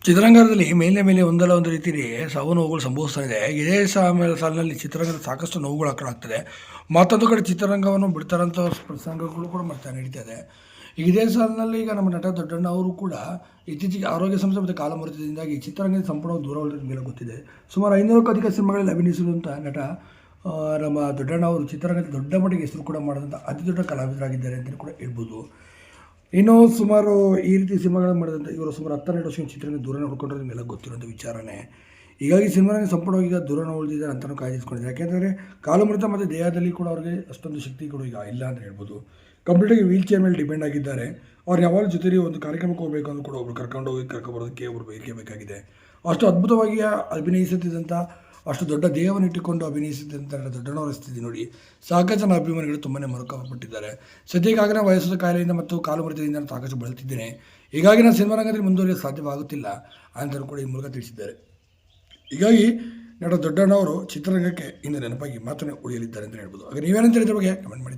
ಚಿತ್ರರಂಗದಲ್ಲಿ ಮೇಲೆ ಒಂದಲ್ಲ ಒಂದು ರೀತಿಯಲ್ಲಿ ಸಾವು ನೋವುಗಳು ಸಂಭವಿಸ್ತಾ ಇದೆ. ಇದೇ ಸಾಲಿನಲ್ಲಿ ಚಿತ್ರರಂಗದ ಸಾಕಷ್ಟು ನೋವುಗಳು ಆಗ್ತದೆ. ಮತ್ತೊಂದು ಕಡೆ ಚಿತ್ರರಂಗವನ್ನು ಬಿಡ್ತಾರಂಥ ಪ್ರಸಂಗಗಳು ಕೂಡ ನಡೀತಾ ಇದೆ. ಈಗ ಇದೇ ಸಾಲಿನಲ್ಲಿ ಈಗ ನಮ್ಮ ನಟ ದೊಡ್ಡಣ್ಣ ಅವರು ಕೂಡ ಇತ್ತೀಚೆಗೆ ಆರೋಗ್ಯ ಸಮಸ್ಯೆ ಮತ್ತು ಕಾಲಮೃತ್ಯದಿಂದಾಗಿ ಚಿತ್ರರಂಗದ ಸಂಪೂರ್ಣವಾಗಿ ದೂರ ಉಳಿದ ಮೇಲೆ ಗೊತ್ತಿದೆ. ಸುಮಾರು 500ಕ್ಕೂ ಅಧಿಕ ಸಿನಿಮಾಗಳಲ್ಲಿ ಅಭಿನಯಿಸಿರುವಂಥ ನಟ ನಮ್ಮ ದೊಡ್ಡಣ್ಣ ಅವರು ಚಿತ್ರರಂಗದ ದೊಡ್ಡ ಮಟ್ಟಿಗೆ ಹೆಸರು ಕೂಡ ಮಾಡಿದಂಥ ಅತಿ ದೊಡ್ಡ ಕಲಾವಿದರಾಗಿದ್ದಾರೆ ಅಂತಲೂ ಕೂಡ ಹೇಳ್ಬೋದು. ಇನ್ನೂ ಸುಮಾರು ಈ ರೀತಿ ಸಿನಿಮಾಗಳನ್ನು ಮಾಡಿದಂಥ ಇವರು ಸುಮಾರು 12 ವರ್ಷ ಚಿತ್ರರಂಗ ದೂರ ಉಳ್ಕೊಂಡ್ರೆ ನಿಮಗೆಲ್ಲ ಗೊತ್ತಿರುವಂಥ ವಿಚಾರನೇ. ಹೀಗಾಗಿ ಸಿನಿಮಾಗೆ ಸಂಪೂರ್ಣವಾಗಿ ಈಗ ದೂರ ಉಳಿದಿದ್ದಾರೆ ಅಂತಲೂ ಕಾಯ್ದಿರಿಸ್ಕೊಂಡಿದ್ದಾರೆ. ಯಾಕೆಂದರೆ ಕಾಲಮೃತ ಮತ್ತು ದೇಹದಲ್ಲಿ ಕೂಡ ಅವ್ರಿಗೆ ಅಷ್ಟೊಂದು ಶಕ್ತಿ ಕೂಡ ಈಗ ಇಲ್ಲ ಅಂತ ಹೇಳ್ಬೋದು. ಕಂಪ್ಲೀಟಾಗಿ ವೀಲ್ ಚೇರ್ ಮೇಲೆ ಡಿಪೆಂಡ್ ಆಗಿದ್ದಾರೆ. ಅವ್ರು ಯಾವಾಗ ಜೊತೆಲಿ ಒಂದು ಕಾರ್ಯಕ್ರಮಕ್ಕೆ ಹೋಗಬೇಕು ಅಂದ್ರೂ ಕೂಡ ಒಬ್ರು ಕರ್ಕೊಂಬರೋದಕ್ಕೆ ಒಬ್ಬರು ಬೇಕೇ ಬೇಕಾಗಿದೆ. ಅಷ್ಟು ಅದ್ಭುತವಾಗಿ ಅಭಿನಯಿಸುತ್ತಿದ್ದಂಥ, ಅಷ್ಟು ದೊಡ್ಡ ದೇಹವನ್ನು ಇಟ್ಟುಕೊಂಡು ಅಭಿನಯಿಸಿದಂಥ ದೊಡ್ಡಣ್ಣವರ ಸ್ಥಿತಿ ನೋಡಿ ಸಾಕಷ್ಟು ಜನ ಅಭಿಮಾನಿಗಳು ತುಂಬಾ ಮರುಕಪಟ್ಟಿದ್ದಾರೆ. ಸದ್ಯಕ್ಕಾಗಿ ನಾನು ವಯಸ್ಸಾದ ಕಾಯಿಲೆಯಿಂದ ಮತ್ತು ಕಾಲುಮೃತದಿಂದ ನಾನು ಸಾಕಷ್ಟು ಬಳಲ್ತಿದ್ದೇನೆ. ಹೀಗಾಗಿ ನಾನು ಸಿನಿಮಾ ರಂಗದಲ್ಲಿ ಮುಂದುವರಿಯಲು ಸಾಧ್ಯವಾಗುತ್ತಿಲ್ಲ ಅಂತಲೂ ಕೂಡ ಈ ಮೂಲಕ ತಿಳಿಸಿದ್ದಾರೆ. ಹೀಗಾಗಿ ನಟ ದೊಡ್ಡಣ್ಣವರು ಚಿತ್ರರಂಗಕ್ಕೆ ಇಂದು ನೆನಪಾಗಿ ಮಾತ್ರ ಉಳಿಯಲಿದ್ದಾರೆ ಅಂತ ಹೇಳ್ಬೋದು. ಹಾಗೆ ನೀವೇನಂತ ಹೇಳಿದ್ರ ಬಗ್ಗೆ ಕಮೆಂಟ್ ಮಾಡಿ.